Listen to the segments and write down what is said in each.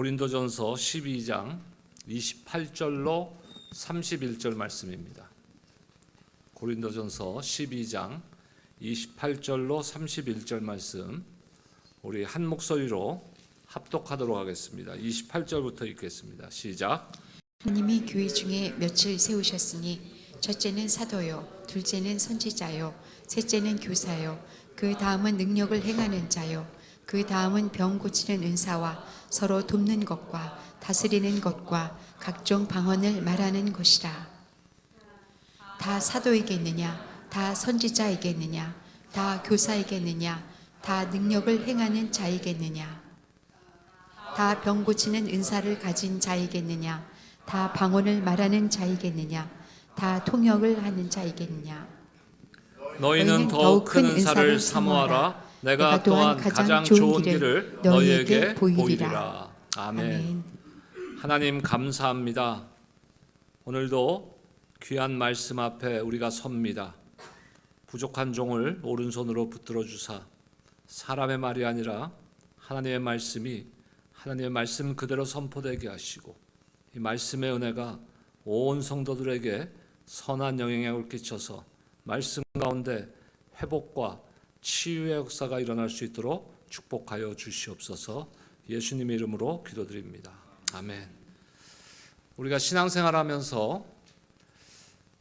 고린도전서 12장 28절로 31절 말씀입니다. 고린도전서 12장 28절로 31절 말씀 우리 한 목소리로 합독하도록 하겠습니다. 28절부터 읽겠습니다. 시작. 하나님이 교회 중에 몇을 세우셨으니 첫째는 사도요, 둘째는 선지자요, 셋째는 교사요, 그 다음은 능력을 행하는 자요, 그 다음은 병 고치는 은사와 서로 돕는 것과 다스리는 것과 각종 방언을 말하는 것이라. 다 사도이겠느냐? 다 선지자이겠느냐? 다 교사이겠느냐? 다 능력을 행하는 자이겠느냐? 다 병 고치는 은사를 가진 자이겠느냐? 다 방언을 말하는 자이겠느냐? 다 통역을 하는 자이겠느냐? 너희는 더욱 큰 은사를 사모하라. 내가 또한 가장 좋은 길을 너희에게 보이리라. 아멘. 하나님 감사합니다. 오늘도 귀한 말씀 앞에 우리가 섭니다. 부족한 종을 오른손으로 붙들어 주사 사람의 말이 아니라 하나님의 말씀이 하나님의 말씀 그대로 선포되게 하시고 이 말씀의 은혜가 온 성도들에게 선한 영향을 끼쳐서 말씀 가운데 회복과 치유의 역사가 일어날 수 있도록 축복하여 주시옵소서. 예수님의 이름으로 기도드립니다. 아멘. 우리가 신앙생활하면서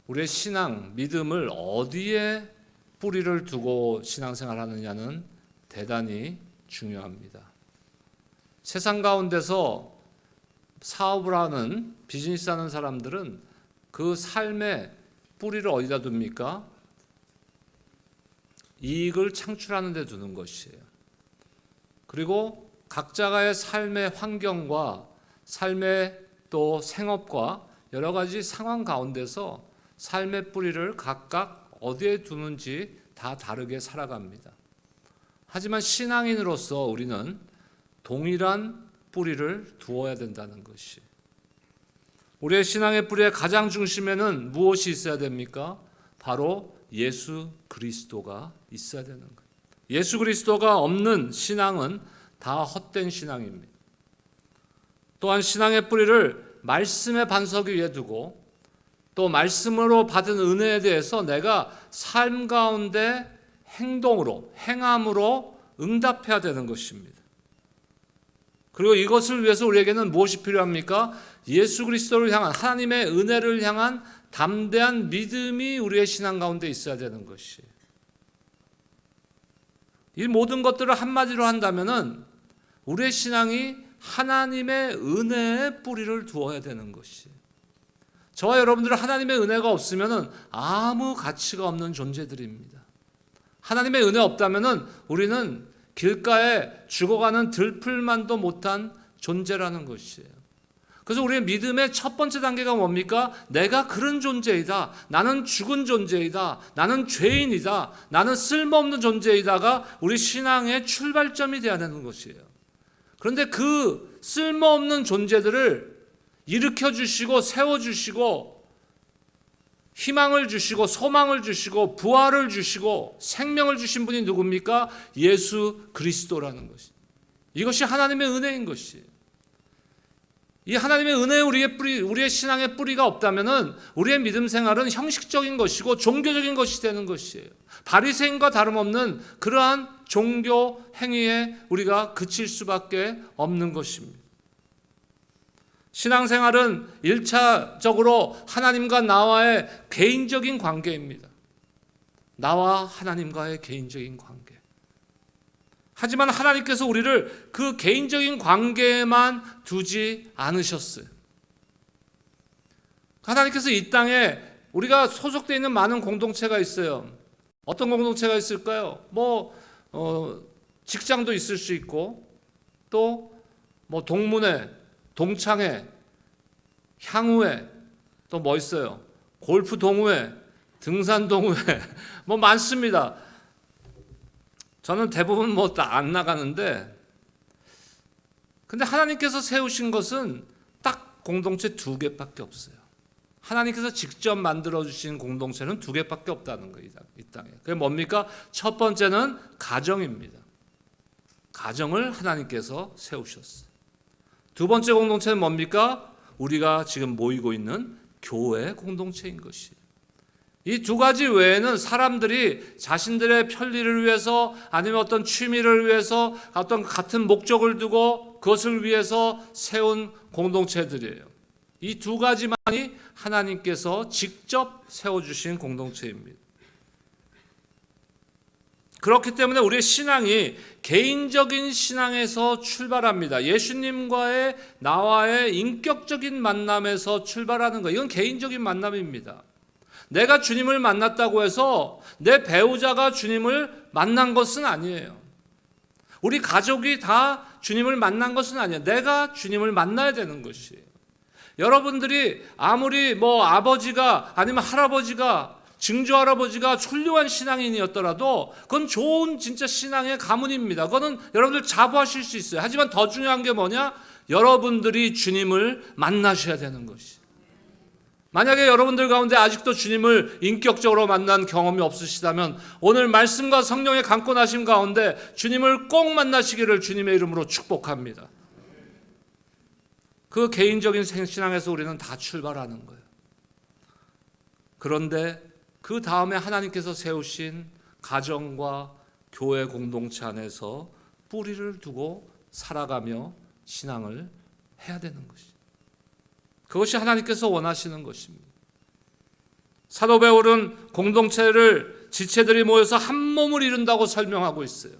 우리의 신앙, 믿음을 어디에 뿌리를 두고 신앙생활하느냐는 대단히 중요합니다. 세상 가운데서 사업을 하는, 비즈니스 하는 사람들은 그 삶의 뿌리를 어디다 둡니까? 이익을 창출하는 데 두는 것이에요. 그리고 각자의 삶의 환경과 삶의 또 생업과 여러 가지 상황 가운데서 삶의 뿌리를 각각 어디에 두는지 다 다르게 살아갑니다. 하지만 신앙인으로서 우리는 동일한 뿌리를 두어야 된다는 것이. 우리의 신앙의 뿌리의 가장 중심에는 무엇이 있어야 됩니까? 바로 예수 그리스도가 있어야 되는 거예요. 예수 그리스도가 없는 신앙은 다 헛된 신앙입니다. 또한 신앙의 뿌리를 말씀의 반석 위에 두고 또 말씀으로 받은 은혜에 대해서 내가 삶 가운데 행동으로, 행함으로 응답해야 되는 것입니다. 그리고 이것을 위해서 우리에게는 무엇이 필요합니까? 예수 그리스도를 향한 하나님의 은혜를 향한 담대한 믿음이 우리의 신앙 가운데 있어야 되는 것이에요. 이 모든 것들을 한마디로 한다면은 우리의 신앙이 하나님의 은혜의 뿌리를 두어야 되는 것이에요. 저와 여러분들은 하나님의 은혜가 없으면은 아무 가치가 없는 존재들입니다. 하나님의 은혜 없다면은 우리는 길가에 죽어가는 들풀만도 못한 존재라는 것이에요. 그래서 우리의 믿음의 첫 번째 단계가 뭡니까? 내가 그런 존재이다. 나는 죽은 존재이다. 나는 죄인이다. 나는 쓸모없는 존재이다가 우리 신앙의 출발점이 되어야 되는 것이에요. 그런데 그 쓸모없는 존재들을 일으켜주시고 세워주시고 희망을 주시고 소망을 주시고 부활을 주시고 생명을 주신 분이 누굽니까? 예수 그리스도라는 것이. 이것이 하나님의 은혜인 것이에요. 이 하나님의 은혜에 우리의 신앙의 뿌리가 없다면은 우리의 믿음 생활은 형식적인 것이고 종교적인 것이 되는 것이에요. 바리새인과 다름없는 그러한 종교 행위에 우리가 그칠 수밖에 없는 것입니다. 신앙생활은 1차적으로 하나님과 나와의 개인적인 관계입니다. 나와 하나님과의 개인적인 관계. 하지만 하나님께서 우리를 그 개인적인 관계에만 두지 않으셨어요. 하나님께서 이 땅에 우리가 소속되어 있는 많은 공동체가 있어요. 어떤 공동체가 있을까요? 직장도 있을 수 있고 또 동문회, 동창회, 향후회, 또 뭐 있어요? 골프 동호회, 등산 동호회, 많습니다. 저는 대부분 다 안 나가는데, 근데 하나님께서 세우신 것은 딱 공동체 2개밖에 없어요. 하나님께서 직접 만들어주신 공동체는 2개밖에 없다는 거예요, 이 땅에. 그게 뭡니까? 첫 번째는 가정입니다. 가정을 하나님께서 세우셨어요. 두 번째 공동체는 뭡니까? 우리가 지금 모이고 있는 교회 공동체인 것이. 이 두 가지 외에는 사람들이 자신들의 편리를 위해서 아니면 어떤 취미를 위해서 어떤 같은 목적을 두고 그것을 위해서 세운 공동체들이에요. 이 두 가지만이 하나님께서 직접 세워주신 공동체입니다. 그렇기 때문에 우리의 신앙이 개인적인 신앙에서 출발합니다. 예수님과의 나와의 인격적인 만남에서 출발하는 거. 이건 개인적인 만남입니다. 내가 주님을 만났다고 해서 내 배우자가 주님을 만난 것은 아니에요. 우리 가족이 다 주님을 만난 것은 아니에요. 내가 주님을 만나야 되는 것이에요. 여러분들이 아무리 아버지가 아니면 할아버지가 증조할아버지가 훌륭한 신앙인이었더라도 그건 좋은 진짜 신앙의 가문입니다. 그거는 여러분들 자부하실 수 있어요. 하지만 더 중요한 게 뭐냐? 여러분들이 주님을 만나셔야 되는 것이. 만약에 여러분들 가운데 아직도 주님을 인격적으로 만난 경험이 없으시다면 오늘 말씀과 성령의 강권하심 가운데 주님을 꼭 만나시기를 주님의 이름으로 축복합니다. 그 개인적인 신앙에서 우리는 다 출발하는 거예요. 그런데 그 다음에 하나님께서 세우신 가정과 교회 공동체 안에서 뿌리를 두고 살아가며 신앙을 해야 되는 것이죠. 그것이 하나님께서 원하시는 것입니다. 사도 바울은 공동체를 지체들이 모여서 한 몸을 이룬다고 설명하고 있어요.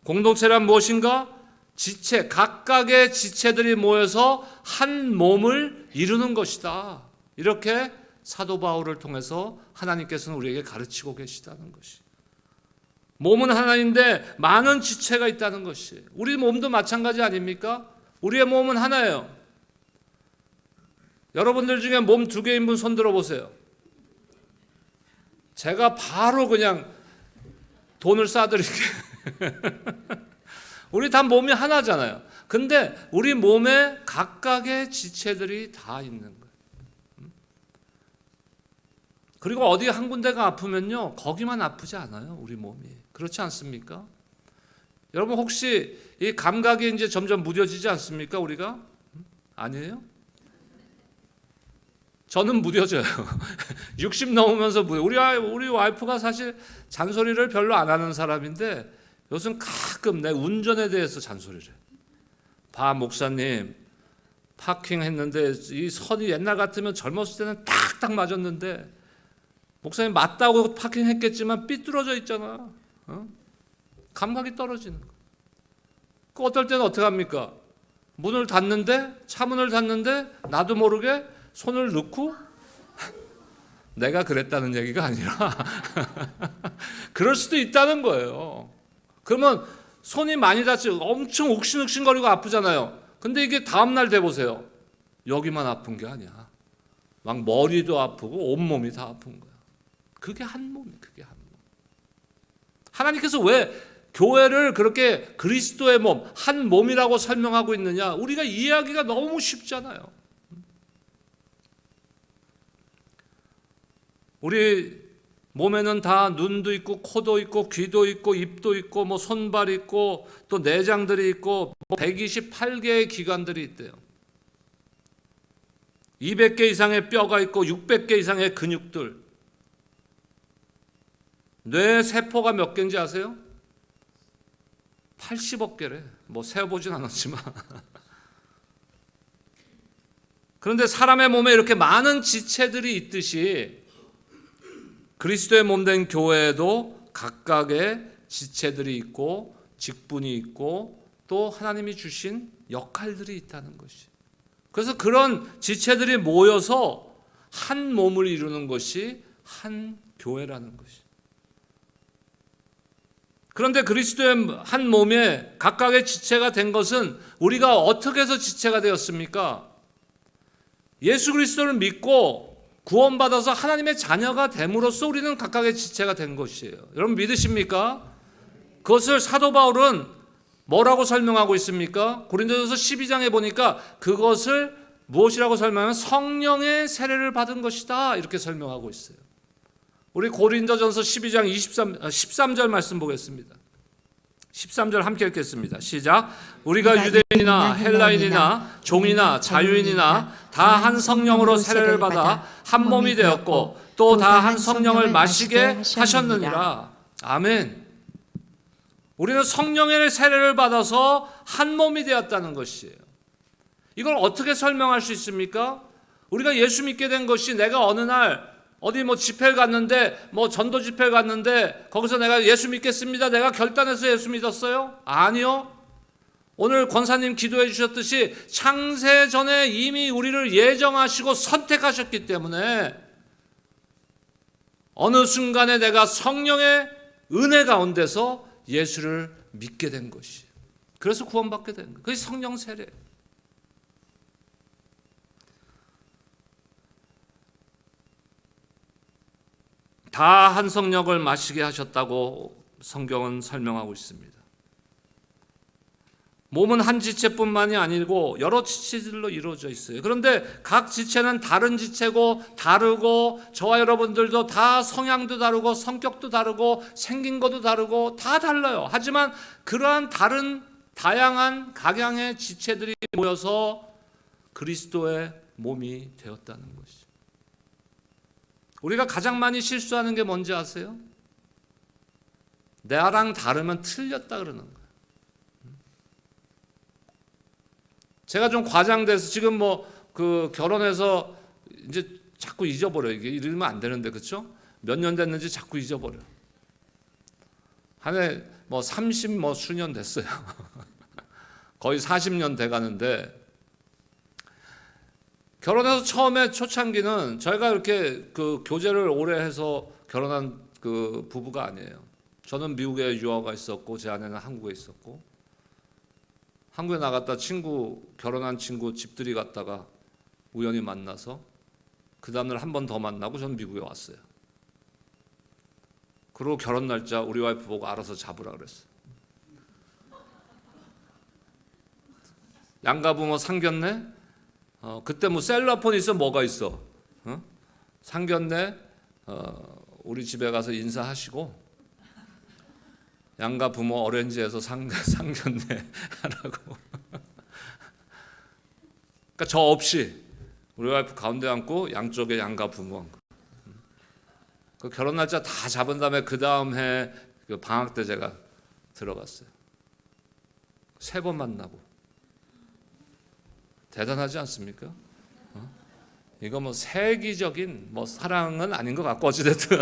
공동체란 무엇인가? 지체, 각각의 지체들이 모여서 한 몸을 이루는 것이다. 이렇게 사도 바울을 통해서 하나님께서는 우리에게 가르치고 계시다는 것이. 몸은 하나인데 많은 지체가 있다는 것이. 우리 몸도 마찬가지 아닙니까? 우리의 몸은 하나예요. 여러분들 중에 몸 2개인 분 손 들어보세요. 제가 바로 그냥 돈을 쏴드릴게요. 우리 다 몸이 하나잖아요. 근데 우리 몸에 각각의 지체들이 다 있는 거예요. 그리고 어디 한 군데가 아프면요, 거기만 아프지 않아요, 우리 몸이. 그렇지 않습니까? 여러분 혹시 이 감각이 이제 점점 무뎌지지 않습니까, 우리가? 아니에요? 저는 무뎌져요. 60 넘으면서 우리 와이프가 사실 잔소리를 별로 안 하는 사람인데 요즘 가끔 내 운전에 대해서 잔소리를 해요. 봐 목사님, 파킹했는데 이 선이 옛날 같으면 젊었을 때는 딱딱 맞았는데 목사님 맞다고 파킹했겠지만 삐뚤어져 있잖아. 감각이 떨어지는 거. 그 어떨 때는 어떻게 합니까? 문을 닫는데, 차문을 닫는데 나도 모르게 손을 넣고 내가 그랬다는 얘기가 아니라 그럴 수도 있다는 거예요. 그러면 손이 많이 다치고 엄청 욱신욱신거리고 아프잖아요. 근데 이게 다음날 돼보세요. 여기만 아픈 게 아니야. 막 머리도 아프고 온몸이 다 아픈 거야. 그게 한 몸이에요. 그게 한 몸. 하나님께서 왜 교회를 그렇게 그리스도의 몸, 한 몸이라고 설명하고 있느냐? 우리가 이해하기가 너무 쉽잖아요. 우리 몸에는 다 눈도 있고 코도 있고 귀도 있고 입도 있고 손발 있고 또 내장들이 있고 128개의 기관들이 있대요. 200개 이상의 뼈가 있고 600개 이상의 근육들. 뇌 세포가 몇 개인지 아세요? 80억 개래. 세어보진 않았지만. 그런데 사람의 몸에 이렇게 많은 지체들이 있듯이 그리스도의 몸된 교회에도 각각의 지체들이 있고 직분이 있고 또 하나님이 주신 역할들이 있다는 것이. 그래서 그런 지체들이 모여서 한 몸을 이루는 것이 한 교회라는 것이. 그런데 그리스도의 한 몸에 각각의 지체가 된 것은 우리가 어떻게 해서 지체가 되었습니까? 예수 그리스도를 믿고 구원받아서 하나님의 자녀가 됨으로써 우리는 각각의 지체가 된 것이에요. 여러분 믿으십니까? 그것을 사도 바울은 뭐라고 설명하고 있습니까? 고린도전서 12장에 보니까 그것을 무엇이라고 설명하면 성령의 세례를 받은 것이다 이렇게 설명하고 있어요. 우리 고린도전서 12장 13절 말씀 보겠습니다. 13절 함께 읽겠습니다. 시작. 우리가 유대인이나 헬라인이나 종이나 자유인이나 다 한 성령으로 세례를 받아 한 몸이 되었고 또 다 한 성령을 마시게 하셨느니라. 아멘. 우리는 성령의 세례를 받아서 한 몸이 되었다는 것이에요. 이걸 어떻게 설명할 수 있습니까? 우리가 예수 믿게 된 것이 내가 어느 날 어디 뭐 집회를 갔는데 뭐 전도 집회를 갔는데 거기서 내가 예수 믿겠습니다. 내가 결단해서 예수 믿었어요? 아니요. 오늘 권사님 기도해 주셨듯이 창세 전에 이미 우리를 예정하시고 선택하셨기 때문에 어느 순간에 내가 성령의 은혜 가운데서 예수를 믿게 된 것이에요. 그래서 구원받게 된 거예요. 그게 성령 세례. 다 한 성령을 마시게 하셨다고 성경은 설명하고 있습니다. 몸은 한 지체뿐만이 아니고 여러 지체들로 이루어져 있어요. 그런데 각 지체는 다른 지체고 다르고 저와 여러분들도 다 성향도 다르고 성격도 다르고 생긴 것도 다르고 다 달라요. 하지만 그러한 다양한 각양의 지체들이 모여서 그리스도의 몸이 되었다는 것이죠. 우리가 가장 많이 실수하는 게 뭔지 아세요? 나랑 다르면 틀렸다 그러는 거예요. 제가 좀 과장돼서 지금 뭐 그 결혼해서 이제 자꾸 잊어버려. 이게 이러면 안 되는데, 그렇죠? 몇 년 됐는지 자꾸 잊어버려. 한 해 뭐 30 뭐 수년 됐어요. 거의 40년 돼 가는데 결혼해서 처음에 초창기는 저희가 이렇게 그 교제를 오래 해서 결혼한 그 부부가 아니에요. 저는 미국에 유학가 있었고 제 아내는 한국에 있었고 한국에 나갔다 결혼한 친구 집들이 갔다가 우연히 만나서 그 다음날 한 번 더 만나고 저는 미국에 왔어요. 그리고 결혼 날짜 우리 와이프 보고 알아서 잡으라 그랬어요. 양가부모 상견례? 그때 뭐 셀러폰 있어 뭐가 있어? 상견례 우리 집에 가서 인사하시고 양가 부모 어렌지에서 상견례 하라고. 그러니까 저 없이 우리 와이프 가운데 앉고 양쪽에 양가 부모 앉고. 그 결혼 날짜 다 잡은 다음에 그 다음 해 그 방학 때 제가 들어갔어요. 3번 만나고. 대단하지 않습니까? 이거 뭐 세기적인 뭐 사랑은 아닌 것 같고 어찌됐든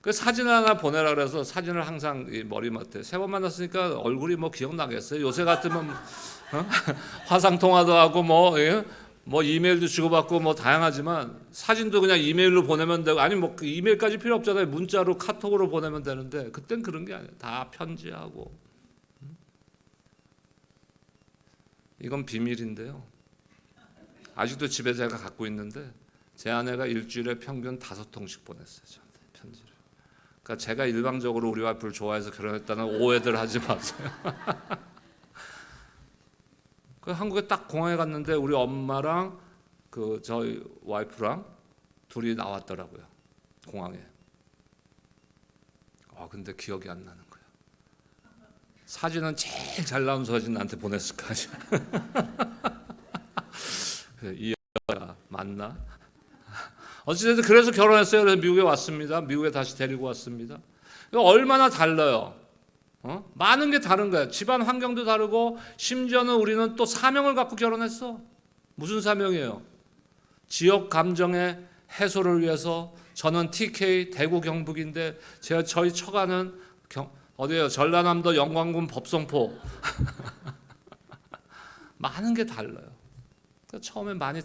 그 사진 하나 보내라 그래서 사진을 항상 이 머리맡에 3번 만났으니까 얼굴이 뭐 기억나겠어요? 요새 같으면 화상 통화도 하고 뭐 이메일도 주고받고 뭐 다양하지만 사진도 그냥 이메일로 보내면 되고 아니 뭐 그 이메일까지 필요 없잖아요. 문자로 카톡으로 보내면 되는데 그땐 그런 게 아니에요. 다 편지하고. 이건 비밀인데요. 아직도 집에 제가 갖고 있는데 제 아내가 일주일에 평균 5통씩 보냈어요. 저한테 편지를. 그러니까 제가 일방적으로 우리 와이프를 좋아해서 결혼했다는 오해들 하지 마세요. 그 한국에 딱 공항에 갔는데 우리 엄마랑 그 저희 와이프랑 둘이 나왔더라고요. 공항에. 근데 기억이 안 나는 거예요. 사진은 제일 잘 나온 사진 나한테 보냈을 거 아니야. 이 여자가 맞나? 어찌됐든 그래서 결혼했어요. 그래서 미국에 왔습니다. 미국에 다시 데리고 왔습니다. 얼마나 달라요. 많은 게 다른 거예요. 집안 환경도 다르고 심지어는 우리는 또 사명을 갖고 결혼했어. 무슨 사명이에요? 지역 감정의 해소를 위해서. 저는 TK 대구 경북인데 저희 처가는 어디예요? 전라남도 영광군 법성포. 많은 게 달라요. 그러니까 처음에 많이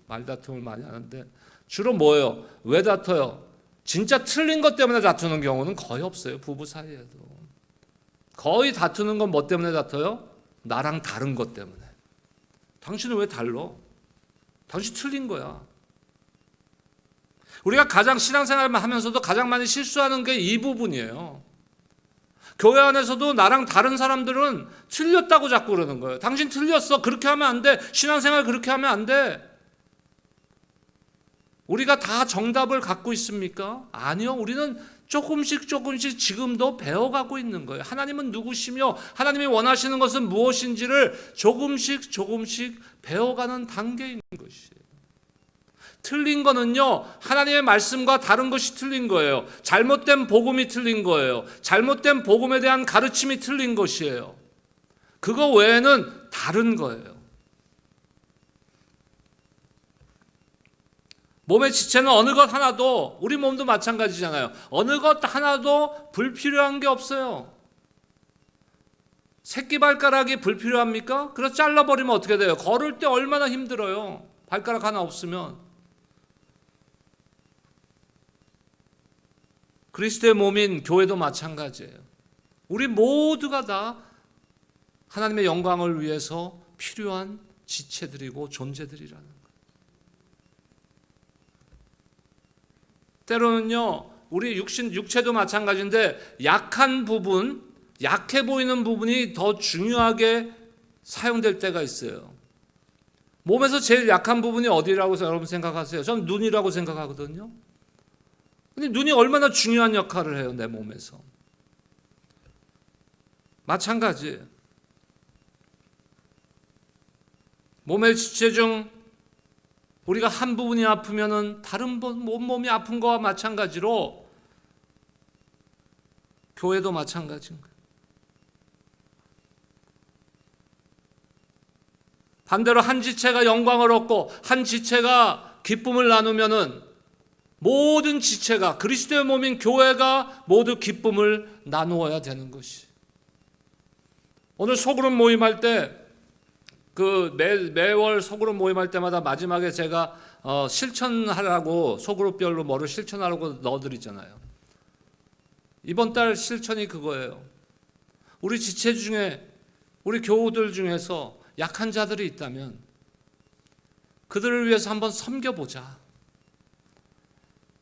말다툼을 많이 하는데 주로 뭐예요? 왜 다퉈요? 진짜 틀린 것 때문에 다투는 경우는 거의 없어요. 부부 사이에도. 거의 다투는 건 뭐 때문에 다퉈요? 나랑 다른 것 때문에. 당신은 왜 달라? 당신 틀린 거야. 우리가 가장 신앙생활을 하면서도 가장 많이 실수하는 게 이 부분이에요. 교회 안에서도 나랑 다른 사람들은 틀렸다고 자꾸 그러는 거예요. 당신 틀렸어. 그렇게 하면 안 돼. 신앙생활 그렇게 하면 안 돼. 우리가 다 정답을 갖고 있습니까? 아니요. 우리는 조금씩 지금도 배워가고 있는 거예요. 하나님은 누구시며 하나님이 원하시는 것은 무엇인지를 조금씩 배워가는 단계에 있는 것이에요. 틀린 거는요, 하나님의 말씀과 다른 것이 틀린 거예요. 잘못된 복음이 틀린 거예요. 잘못된 복음에 대한 가르침이 틀린 것이에요. 그거 외에는 다른 거예요. 몸의 지체는 어느 것 하나도, 우리 몸도 마찬가지잖아요. 어느 것 하나도 불필요한 게 없어요. 새끼발가락이 불필요합니까? 그래서 잘라버리면 어떻게 돼요? 걸을 때 얼마나 힘들어요. 발가락 하나 없으면. 그리스도의 몸인 교회도 마찬가지예요. 우리 모두가 다 하나님의 영광을 위해서 필요한 지체들이고 존재들이라는 거예요. 때로는요, 우리 육체도 마찬가지인데 약한 부분, 약해 보이는 부분이 더 중요하게 사용될 때가 있어요. 몸에서 제일 약한 부분이 어디라고 여러분 생각하세요? 저는 눈이라고 생각하거든요. 근데 눈이 얼마나 중요한 역할을 해요, 내 몸에서. 마찬가지예요. 몸의 지체 중 우리가 한 부분이 아프면은 다른 몸이 아픈 거와 마찬가지로 교회도 마찬가지인 거예요. 반대로 한 지체가 영광을 얻고 한 지체가 기쁨을 나누면은 모든 지체가, 그리스도의 몸인 교회가 모두 기쁨을 나누어야 되는 것이. 오늘 소그룹 모임할 때 매월 소그룹 모임할 때마다 마지막에 제가 실천하라고, 소그룹별로 뭐를 실천하라고 넣어드리잖아요. 이번 달 실천이 그거예요. 우리 지체 중에, 우리 교우들 중에서 약한 자들이 있다면 그들을 위해서 한번 섬겨보자.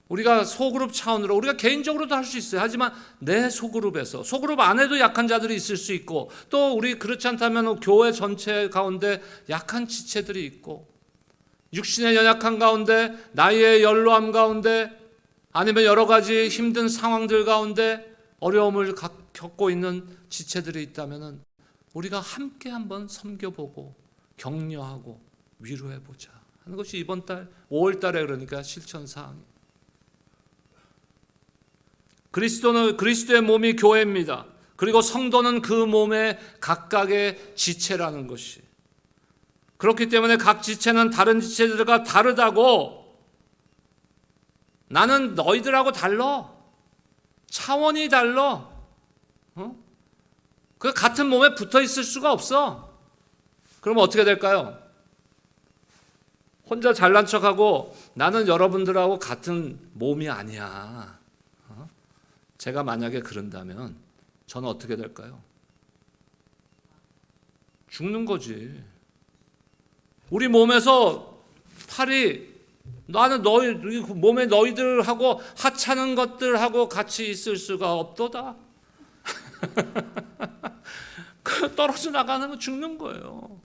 우리가 소그룹 차원으로, 우리가 개인적으로도 할 수 있어요. 하지만 내 소그룹에서, 소그룹 안에도 약한 자들이 있을 수 있고, 또 우리 그렇지 않다면 교회 전체 가운데 약한 지체들이 있고, 육신의 연약한 가운데, 나이의 연로함 가운데, 아니면 여러 가지 힘든 상황들 가운데 어려움을 겪고 있는 지체들이 있다면 우리가 함께 한번 섬겨보고 격려하고 위로해보자 하는 것이 이번 달 5월 달에 그러니까 실천 사항이에요. 그리스도의 몸이 교회입니다. 그리고 성도는 그 몸의 각각의 지체라는 것이. 그렇기 때문에 각 지체는 다른 지체들과 다르다고, 나는 너희들하고 달라, 차원이 달라, 그 같은 몸에 붙어 있을 수가 없어. 그러면 어떻게 될까요? 혼자 잘난 척하고 나는 여러분들하고 같은 몸이 아니야. 제가 만약에 그런다면 저는 어떻게 될까요? 죽는 거지. 우리 몸에서 팔이, 나는 몸에 너희들하고 하찮은 것들하고 같이 있을 수가 없도다. 떨어져 나가는 거 죽는 거예요.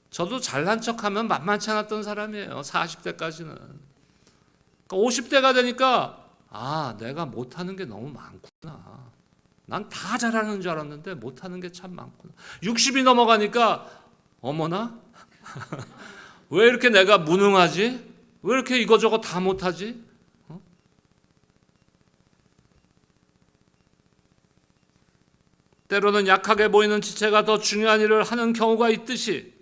저도 잘난 척하면 만만치 않았던 사람이에요. 40대까지는. 그러니까 50대가 되니까 내가 못하는 게 너무 많구나. 난 다 잘하는 줄 알았는데 못하는 게 참 많구나. 60이 넘어가니까 어머나? 왜 이렇게 내가 무능하지? 왜 이렇게 이거저거 다 못하지? 때로는 약하게 보이는 지체가 더 중요한 일을 하는 경우가 있듯이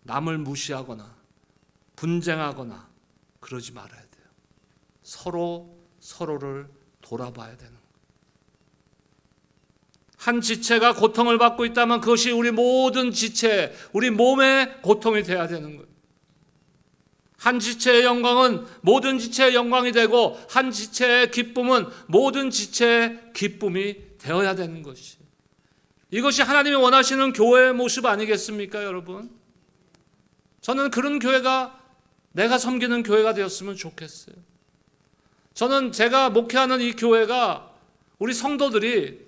남을 무시하거나 분쟁하거나 그러지 말아야 돼요. 서로를 돌아봐야 되는 거예요. 한 지체가 고통을 받고 있다면 그것이 우리 모든 지체, 우리 몸의 고통이 돼야 되는 거예요. 한 지체의 영광은 모든 지체의 영광이 되고, 한 지체의 기쁨은 모든 지체의 기쁨이 되어야 되는 것이. 이것이 하나님이 원하시는 교회의 모습 아니겠습니까, 여러분? 저는 그런 교회가, 내가 섬기는 교회가 되었으면 좋겠어요. 저는 제가 목회하는 이 교회가, 우리 성도들이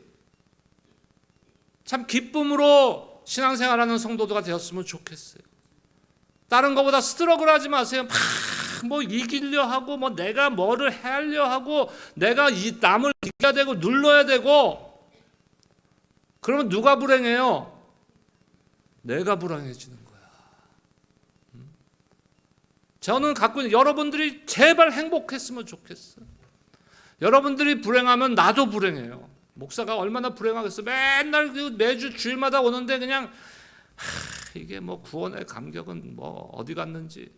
참 기쁨으로 신앙생활하는 성도가 되었으면 좋겠어요. 다른 것보다 스트러글 하지 마세요. 막 뭐 이기려 하고 뭐 내가 뭐를 하려 하고 내가 이 남을 이겨야 되고 눌러야 되고 그러면 누가 불행해요? 내가 불행해지는 거야. 저는 갖고 있는 여러분들이 제발 행복했으면 좋겠어. 여러분들이 불행하면 나도 불행해요. 목사가 얼마나 불행하겠어. 맨날 매주 주일마다 오는데 그냥 이게 뭐 구원의 감격은 뭐 어디 갔는지.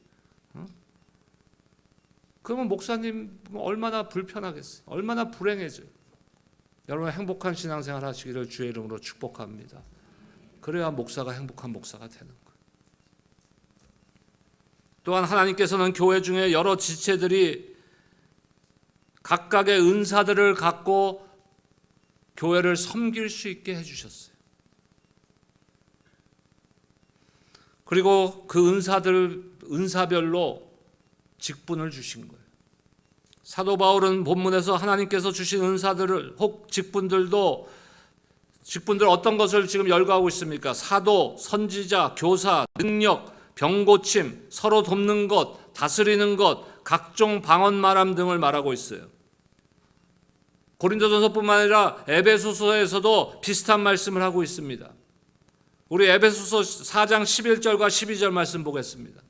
그러면 목사님 얼마나 불편하겠어요. 얼마나 불행해져요. 여러분 행복한 신앙생활 하시기를 주의 이름으로 축복합니다. 그래야 목사가 행복한 목사가 되는 거예요. 또한 하나님께서는 교회 중에 여러 지체들이 각각의 은사들을 갖고 교회를 섬길 수 있게 해주셨어요. 그리고 그 은사별로 직분을 주신 거예요. 사도 바울은 본문에서 하나님께서 주신 은사들을 혹 직분들 어떤 것을 지금 열거하고 있습니까? 사도, 선지자, 교사, 능력, 병고침, 서로 돕는 것, 다스리는 것, 각종 방언 말함 등을 말하고 있어요. 고린도전서뿐만 아니라 에베소서에서도 비슷한 말씀을 하고 있습니다. 우리 에베소서 4장 11절과 12절 말씀 보겠습니다.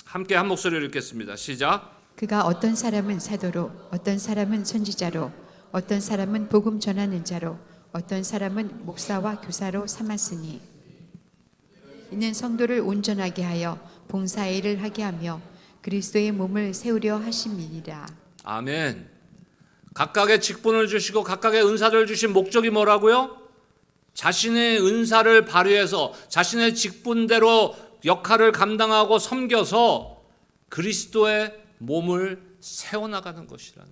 함께 한 목소리로 읽겠습니다. 시작. 그가 어떤 사람은 사도로, 어떤 사람은 선지자로, 어떤 사람은 복음 전하는 자로, 어떤 사람은 목사와 교사로 삼았으니 이는 성도를 온전하게 하여 봉사의 일을 하게 하며 그리스도의 몸을 세우려 하심이니라. 아멘. 각각의 직분을 주시고 각각의 은사를 주신 목적이 뭐라고요? 자신의 은사를 발휘해서 자신의 직분대로 역할을 감당하고 섬겨서 그리스도의 몸을 세워나가는 것이라는,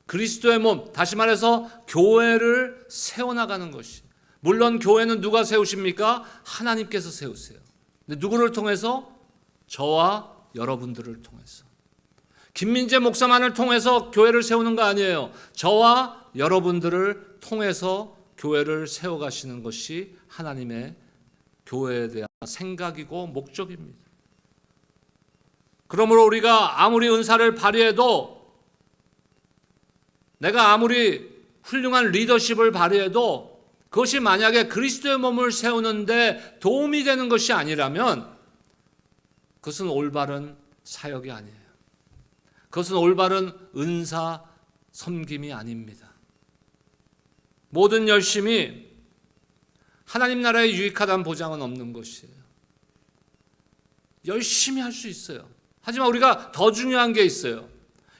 그리스도의 몸, 다시 말해서 교회를 세워나가는 것이. 물론 교회는 누가 세우십니까? 하나님께서 세우세요. 근데 누구를 통해서? 저와 여러분들을 통해서. 김민재 목사만을 통해서 교회를 세우는 거 아니에요. 저와 여러분들을 통해서 교회를 세워가시는 것이 하나님의 교회에 대한 생각이고 목적입니다. 그러므로 우리가 아무리 은사를 발휘해도, 내가 아무리 훌륭한 리더십을 발휘해도 그것이 만약에 그리스도의 몸을 세우는데 도움이 되는 것이 아니라면 그것은 올바른 사역이 아니에요. 그것은 올바른 은사 섬김이 아닙니다. 모든 열심이 하나님 나라에 유익하다는 보장은 없는 것이에요. 열심히 할 수 있어요. 하지만 우리가 더 중요한 게 있어요.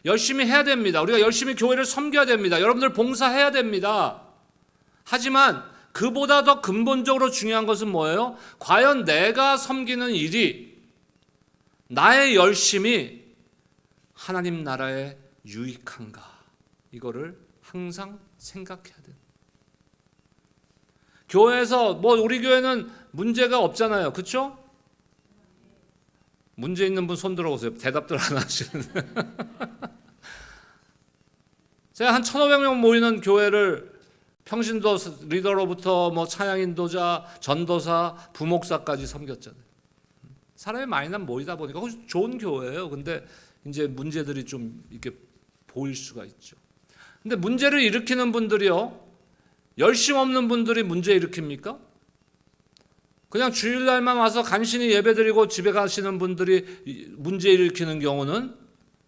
열심히 해야 됩니다. 우리가 열심히 교회를 섬겨야 됩니다. 여러분들 봉사해야 됩니다. 하지만 그보다 더 근본적으로 중요한 것은 뭐예요? 과연 내가 섬기는 일이, 나의 열심이 하나님 나라에 유익한가? 이거를 항상 생각해야 돼요. 교회에서 우리 교회는 문제가 없잖아요. 그렇죠? 문제 있는 분 손 들어보세요. 대답들 안 하시는데. 제가 한 1,500명 모이는 교회를 평신도 리더로부터 찬양 인도자, 전도사, 부목사까지 섬겼잖아요. 사람이 많이 모이다 보니까 좋은 교회예요. 근데 이제 문제들이 좀 이렇게 보일 수가 있죠. 근데 문제를 일으키는 분들이요, 열심 없는 분들이 문제 일으킵니까? 그냥 주일날만 와서 간신히 예배드리고 집에 가시는 분들이 문제 일으키는 경우는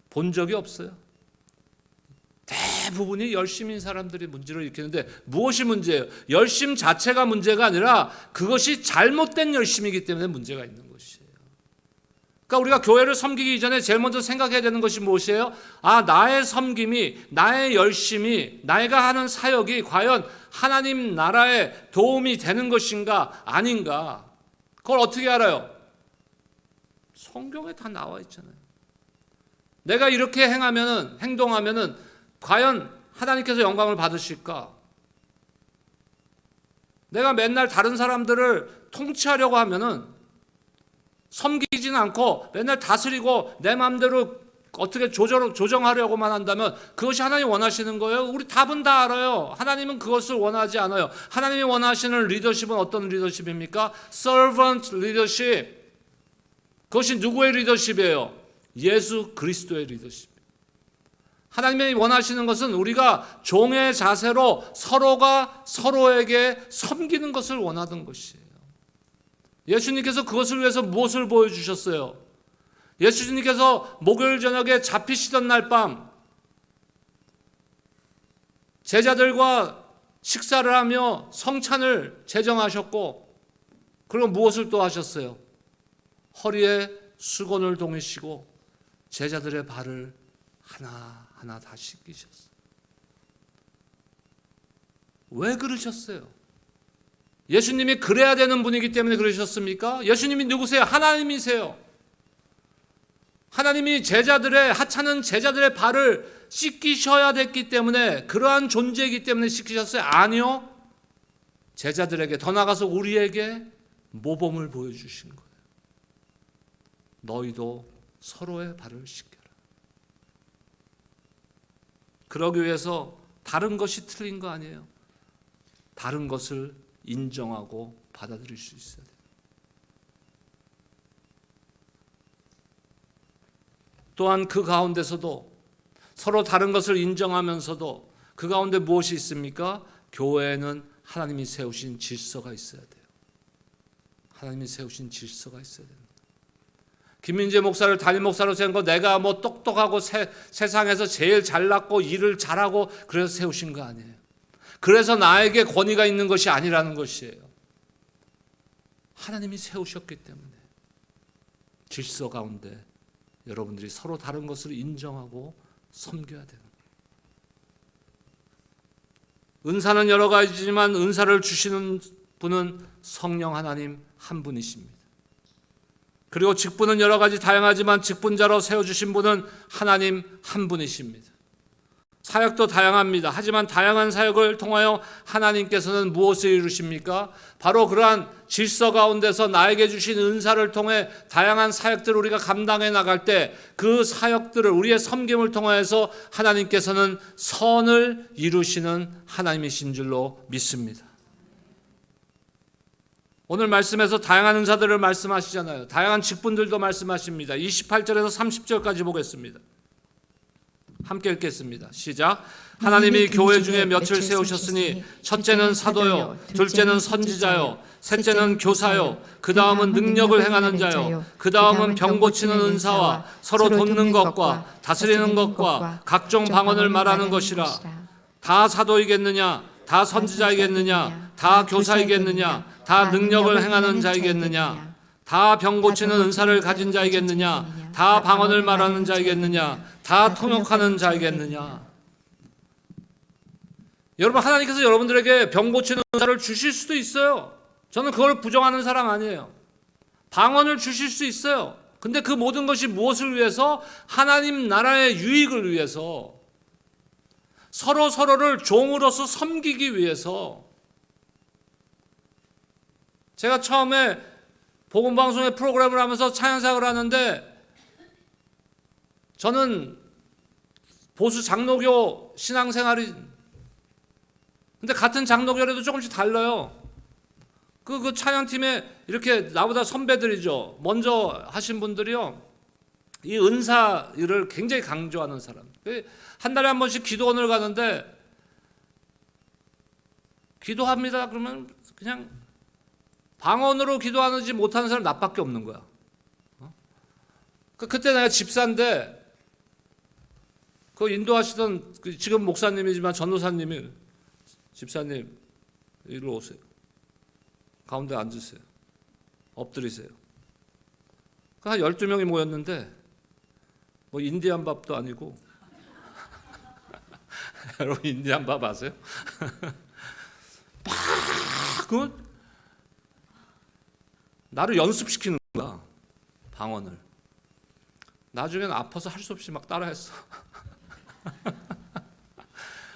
본 적이 없어요. 대부분이 열심인 사람들이 문제를 일으키는데 무엇이 문제예요? 열심 자체가 문제가 아니라 그것이 잘못된 열심이기 때문에 문제가 있는 것이에요. 그러니까 우리가 교회를 섬기기 전에 제일 먼저 생각해야 되는 것이 무엇이에요? 나의 섬김이, 나의 열심이, 내가 하는 사역이 과연 하나님 나라에 도움이 되는 것인가 아닌가? 그걸 어떻게 알아요? 성경에 다 나와 있잖아요. 내가 이렇게 행동하면은 과연 하나님께서 영광을 받으실까? 내가 맨날 다른 사람들을 통치하려고 하면은, 섬기지는 않고 맨날 다스리고 내 마음대로 어떻게 조정하려고만 한다면 그것이 하나님 원하시는 거예요? 우리 답은 다 알아요. 하나님은 그것을 원하지 않아요. 하나님이 원하시는 리더십은 어떤 리더십입니까? Servant leadership. 그것이 누구의 리더십이에요? 예수 그리스도의 리더십. 하나님이 원하시는 것은 우리가 종의 자세로 서로가 서로에게 섬기는 것을 원하던 것이에요. 예수님께서 그것을 위해서 무엇을 보여주셨어요? 예수님께서 목요일 저녁에 잡히시던 날 밤 제자들과 식사를 하며 성찬을 제정하셨고, 그리고 무엇을 또 하셨어요? 허리에 수건을 동이시고 제자들의 발을 하나하나 다 씻기셨어요. 왜 그러셨어요? 예수님이 그래야 되는 분이기 때문에 그러셨습니까? 예수님이 누구세요? 하나님이세요. 하나님이 하찮은 제자들의 발을 씻기셔야 됐기 때문에, 그러한 존재이기 때문에 씻기셨어요? 아니요. 제자들에게, 더 나아가서 우리에게 모범을 보여주신 거예요. 너희도 서로의 발을 씻겨라. 그러기 위해서 다른 것이 틀린 거 아니에요. 다른 것을 인정하고 받아들일 수 있어야 돼요. 또한 그 가운데서도 서로 다른 것을 인정하면서도 그 가운데 무엇이 있습니까? 교회에는 하나님이 세우신 질서가 있어야 돼요. 하나님이 세우신 질서가 있어야 됩니다. 김민재 목사를 담임 목사로 세운 거 내가 뭐 똑똑하고 세상에서 제일 잘났고 일을 잘하고 그래서 세우신 거 아니에요. 그래서 나에게 권위가 있는 것이 아니라는 것이에요. 하나님이 세우셨기 때문에 질서 가운데 여러분들이 서로 다른 것을 인정하고 섬겨야 되는 거예요. 은사는 여러 가지지만 은사를 주시는 분은 성령 하나님 한 분이십니다. 그리고 직분은 여러 가지 다양하지만 직분자로 세워주신 분은 하나님 한 분이십니다. 사역도 다양합니다. 하지만 다양한 사역을 통하여 하나님께서는 무엇을 이루십니까? 바로 그러한 질서 가운데서 나에게 주신 은사를 통해 다양한 사역들을 우리가 감당해 나갈 때 그 사역들을, 우리의 섬김을 통하여서 하나님께서는 선을 이루시는 하나님이신 줄로 믿습니다. 오늘 말씀에서 다양한 은사들을 말씀하시잖아요. 다양한 직분들도 말씀하십니다. 28절에서 30절까지 보겠습니다. 함께 읽겠습니다. 시작. 하나님이 교회 중에 몇을 세우셨으니 첫째는 사도요, 둘째는 선지자요, 셋째는 교사요, 그 다음은 능력을 행하는 자요, 그 다음은 병 고치는 은사와 서로 돕는 것과 다스리는 것과 각종 방언을 말하는 것이라. 다 사도이겠느냐? 다 선지자이겠느냐? 다 교사이겠느냐? 다 능력을 행하는 자이겠느냐? 다 병 고치는 은사를 가진 자이겠느냐? 다 방언을 말하는 자이겠느냐? 다 통역하는 자이겠느냐? 여러분, 하나님께서 여러분들에게 병 고치는 은사를 주실 수도 있어요. 저는 그걸 부정하는 사람 아니에요. 방언을 주실 수 있어요. 근데 그 모든 것이 무엇을 위해서? 하나님 나라의 유익을 위해서, 서로를 종으로서 섬기기 위해서. 제가 처음에 복음방송의 프로그램을 하면서 찬양사역을 하는데, 저는 보수 장로교 신앙생활이, 근데 같은 장로교라도 조금씩 달라요. 그 찬양팀에 이렇게 나보다 선배들이죠. 먼저 하신 분들이요, 이 은사를 굉장히 강조하는 사람. 한 달에 한 번씩 기도원을 가는데, 기도합니다 그러면 그냥 방언으로 기도하는지 못하는 사람 나밖에 없는 거야. 그때 내가 집사인데, 그 인도하시던 지금 목사님이지만 전도사님이, 집사님 이리로 오세요. 가운데 앉으세요. 엎드리세요. 한 12명이 모였는데 뭐 인디안 밥도 아니고 여러분 인디안 밥 아세요? 막 나를 연습시키는 거야, 방언을. 나중에는 아파서 할 수 없이 막 따라했어.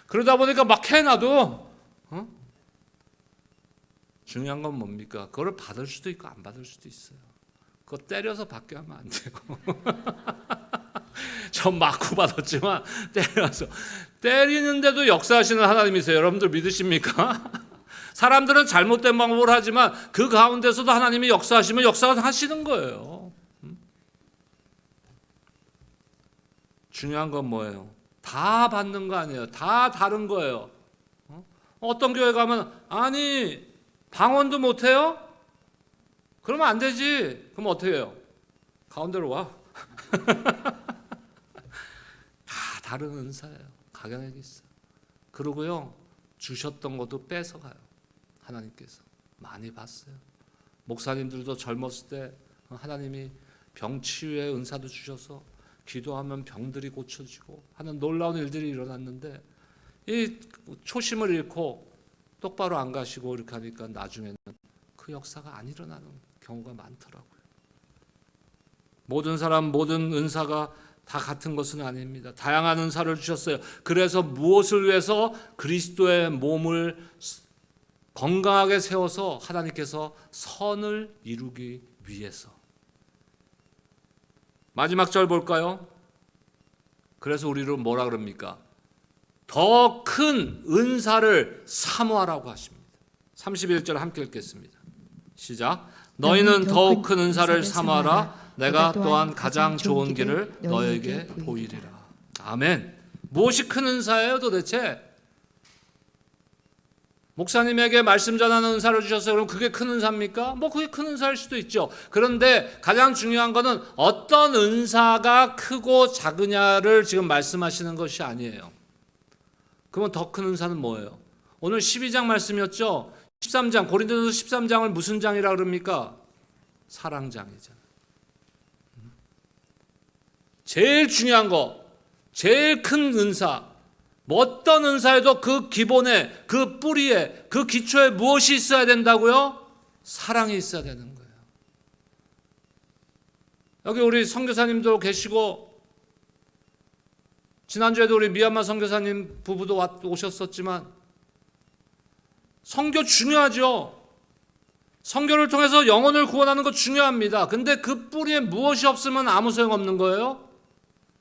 그러다 보니까 막 해 나도. 중요한 건 뭡니까? 그걸 받을 수도 있고 안 받을 수도 있어요. 그거 때려서 받게 하면 안 되고. 전 맞고 받았지만 때려서. 때리는데도 역사하시는 하나님이세요. 여러분들 믿으십니까? 사람들은 잘못된 방법을 하지만 그 가운데서도 하나님이 역사하시면 역사하시는 거예요. 중요한 건 뭐예요? 다 받는 거 아니에요. 다 다른 거예요. 어떤 교회 가면 아니 방언도 못해요? 그러면 안 되지. 그럼 어떻게 해요? 가운데로 와. 다 다른 은사예요. 각양에게 있어요. 그러고요 주셨던 것도 뺏어가요. 하나님께서 많이 봤어요. 목사님들도 젊었을 때 하나님이 병치유의 은사도 주셔서 기도하면 병들이 고쳐지고 하는 놀라운 일들이 일어났는데 이 초심을 잃고 똑바로 안 가시고 이렇게 하니까 나중에는 그 역사가 안 일어나는 경우가 많더라고요. 모든 사람 모든 은사가 다 같은 것은 아닙니다. 다양한 은사를 주셨어요. 그래서 무엇을 위해서? 그리스도의 몸을 건강하게 세워서 하나님께서 선을 이루기 위해서. 마지막 절 볼까요? 그래서 우리를 뭐라 그럽니까? 더 큰 은사를 사모하라고 하십니다. 31절 함께 읽겠습니다. 시작. 너희는 더욱 큰 은사를 사모하라. 내가 또한 가장 좋은 길을 너에게 보이리라. 아멘. 무엇이 큰 은사예요 도대체? 목사님에게 말씀 전하는 은사를 주셨어요. 그럼 그게 큰 은사입니까? 뭐 그게 큰 은사일 수도 있죠. 그런데 가장 중요한 것은 어떤 은사가 크고 작으냐를 지금 말씀하시는 것이 아니에요. 그러면 더 큰 은사는 뭐예요? 오늘 12장 말씀이었죠. 13장 고린도전서 13장을 무슨 장이라 그럽니까? 사랑장이잖아요. 제일 중요한 거, 제일 큰 은사, 뭐 어떤 은사에도 그 기본에, 그 뿌리에, 그 기초에 무엇이 있어야 된다고요? 사랑이 있어야 되는 거예요. 여기 우리 선교사님도 계시고 지난주에도 우리 미얀마 선교사님 부부도 오셨었지만 선교 중요하죠. 선교를 통해서 영혼을 구원하는 거 중요합니다. 근데 그 뿌리에 무엇이 없으면 아무 소용없는 거예요?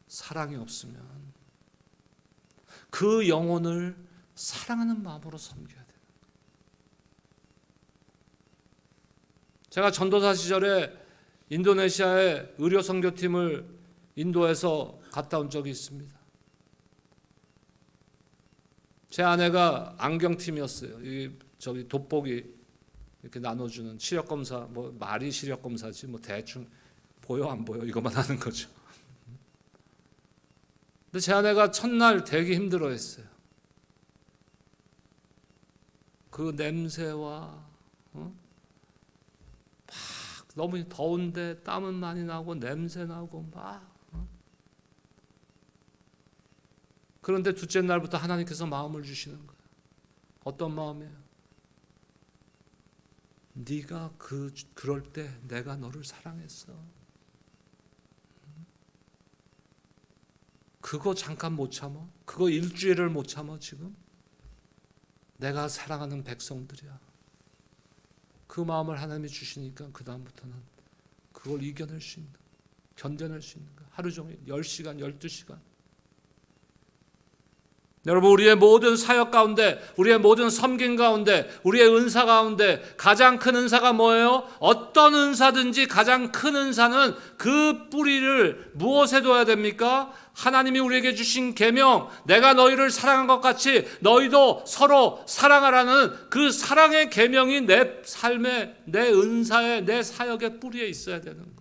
사랑이 없으면 그 영혼을 사랑하는 마음으로 섬겨야 돼요. 제가 전도사 시절에 인도네시아의 의료 선교팀을 인도에서 갔다 온 적이 있습니다. 제 아내가 안경팀이었어요. 저기 돋보기 이렇게 나눠주는 시력 검사, 뭐 말이 시력 검사지, 뭐 대충 보여 안 보여 이것만 하는 거죠. 근데 제 아내가 첫날 되게 힘들어했어요. 그 냄새와 막 너무 더운데 땀은 많이 나고 냄새 나고 막. 그런데 둘째 날부터 하나님께서 마음을 주시는 거예요. 어떤 마음이에요? 네가 그럴 때 내가 너를 사랑했어. 그거 잠깐 못 참아? 그거 일주일을 못 참아 지금? 내가 사랑하는 백성들이야. 그 마음을 하나님이 주시니까 그 다음부터는 그걸 이겨낼 수 있는, 견뎌낼 수 있는 거야. 하루 종일 10시간, 12시간. 여러분 우리의 모든 사역 가운데 우리의 모든 섬김 가운데 우리의 은사 가운데 가장 큰 은사가 뭐예요? 어떤 은사든지 가장 큰 은사는 그 뿌리를 무엇에 둬야 됩니까? 하나님이 우리에게 주신 계명 내가 너희를 사랑한 것 같이 너희도 서로 사랑하라는 그 사랑의 계명이 내 삶에 내 은사에 내 사역의 뿌리에 있어야 되는 거예요.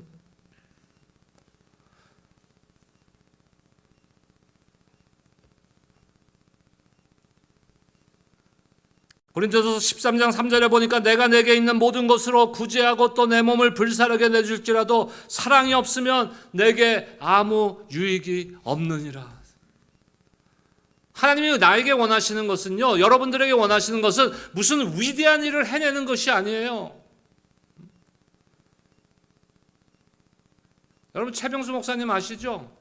고린도서 13장 3절에 보니까 내가 내게 있는 모든 것으로 구제하고 또 내 몸을 불사르게 내줄지라도 사랑이 없으면 내게 아무 유익이 없느니라. 하나님이 나에게 원하시는 것은요, 여러분들에게 원하시는 것은 무슨 위대한 일을 해내는 것이 아니에요. 여러분 최병수 목사님 아시죠?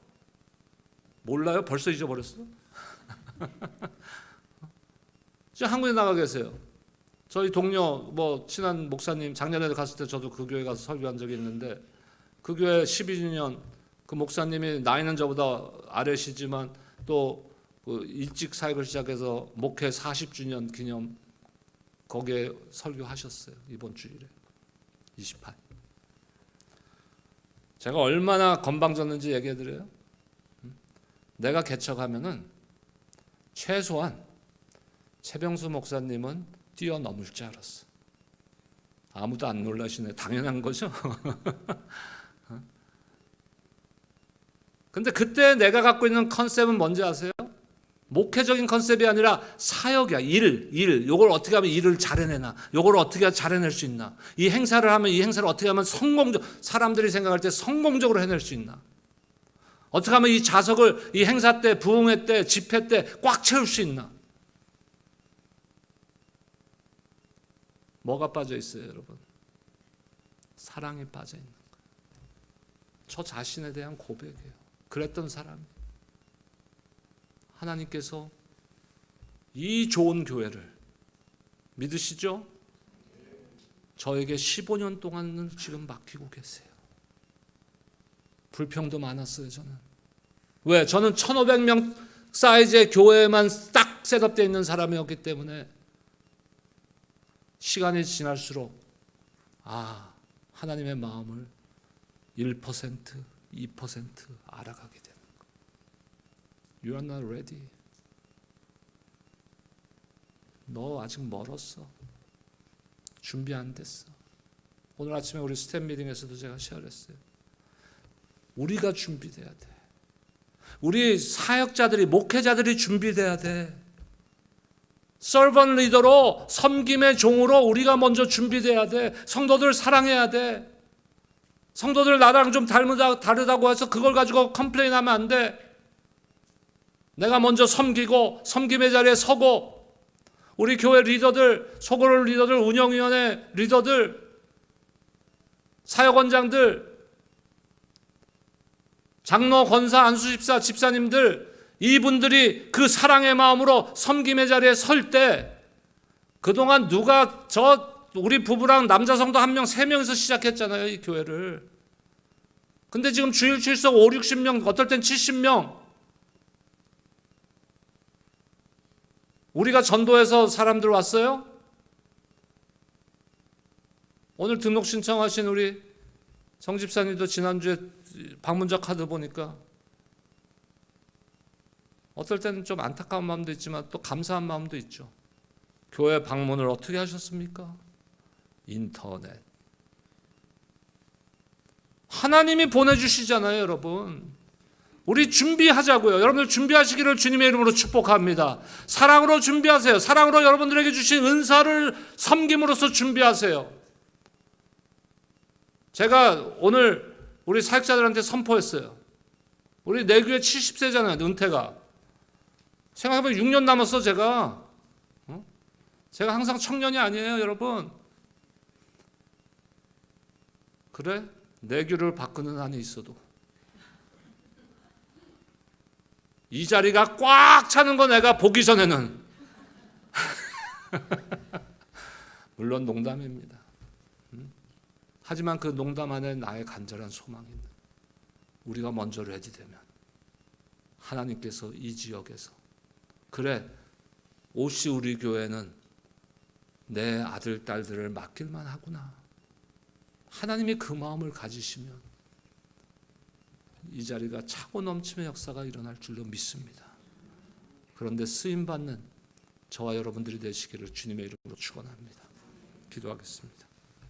몰라요? 벌써 잊어버렸어? 지금 한국에 나가 계세요. 저희 동료 뭐 친한 목사님 작년에 갔을 때 저도 그 교회 가서 설교한 적이 있는데 그 교회 12주년 그 목사님이 나이는 저보다 아래시지만 또 그 일찍 사역을 시작해서 목회 40주년 기념 거기에 설교하셨어요. 이번 주일에 28. 제가 얼마나 건방졌는지 얘기해드려요. 내가 개척하면은 최소한 최병수 목사님은 뛰어넘을 줄 알았어. 아무도 안 놀라시네. 당연한 거죠. 근데 그때 내가 갖고 있는 컨셉은 뭔지 아세요? 목회적인 컨셉이 아니라 사역이야. 일. 요걸 어떻게 하면 일을 잘해내나. 요걸 어떻게 잘해낼 수 있나. 이 행사를 하면 이 행사를 어떻게 하면 사람들이 생각할 때 성공적으로 해낼 수 있나. 어떻게 하면 이 자석을 이 행사 때, 부흥회 때, 집회 때 꽉 채울 수 있나. 뭐가 빠져 있어요, 여러분? 사랑이 빠져 있는 거예요. 저 자신에 대한 고백이에요. 그랬던 사람이. 하나님께서 이 좋은 교회를 믿으시죠? 저에게 15년 동안은 지금 맡기고 계세요. 불평도 많았어요, 저는. 왜? 저는 1,500명 사이즈의 교회에만 딱 셋업되어 있는 사람이었기 때문에 시간이 지날수록 하나님의 마음을 1%, 2% 알아가게 되는 거예요. You are not ready. 너 아직 멀었어. 준비 안 됐어. 오늘 아침에 우리 스텝 미팅에서도 제가 쉐어했어요. 우리가 준비돼야 돼. 우리 사역자들이, 목회자들이 준비돼야 돼. 서번 리더로, 섬김의 종으로 우리가 먼저 준비돼야 돼. 성도들 사랑해야 돼. 성도들 나랑 좀 다르다고 해서 그걸 가지고 컴플레인하면 안 돼. 내가 먼저 섬기고 섬김의 자리에 서고, 우리 교회 리더들, 소그룹 리더들, 운영위원회 리더들, 사역원장들, 장로, 권사, 안수집사, 집사님들, 이분들이 그 사랑의 마음으로 섬김의 자리에 설 때, 그동안 누가 우리 부부랑 남자 성도 1명, 3명에서 시작했잖아요, 이 교회를. 근데 지금 주일 출석 5, 60명, 어떨 땐 70명. 우리가 전도해서 사람들 왔어요? 오늘 등록 신청하신 우리 정 집사님도 지난주에 방문자 카드 보니까 어떨 때는 좀 안타까운 마음도 있지만 또 감사한 마음도 있죠. 교회 방문을 어떻게 하셨습니까? 인터넷. 하나님이 보내주시잖아요, 여러분. 우리 준비하자고요. 여러분들 준비하시기를 주님의 이름으로 축복합니다. 사랑으로 준비하세요. 사랑으로 여러분들에게 주신 은사를 섬김으로써 준비하세요. 제가 오늘 우리 사역자들한테 선포했어요. 우리 내교회 70세잖아요, 은퇴가. 생각해보면 6년 남았어, 제가. 제가 항상 청년이 아니에요, 여러분. 그래? 내교를 바꾸는 한이 있어도 이 자리가 꽉 차는 거 내가 보기 전에는 물론 농담입니다. 하지만 그 농담 안에 나의 간절한 소망이 있는, 우리가 먼저 레디되면 하나님께서 이 지역에서, 그래, 옷이 우리 교회는 내 아들 딸들을 맡길만 하구나, 하나님이 그 마음을 가지시면 이 자리가 차고 넘침의 역사가 일어날 줄로 믿습니다. 그런데 쓰임받는 저와 여러분들이 되시기를 주님의 이름으로 축원합니다. 기도하겠습니다.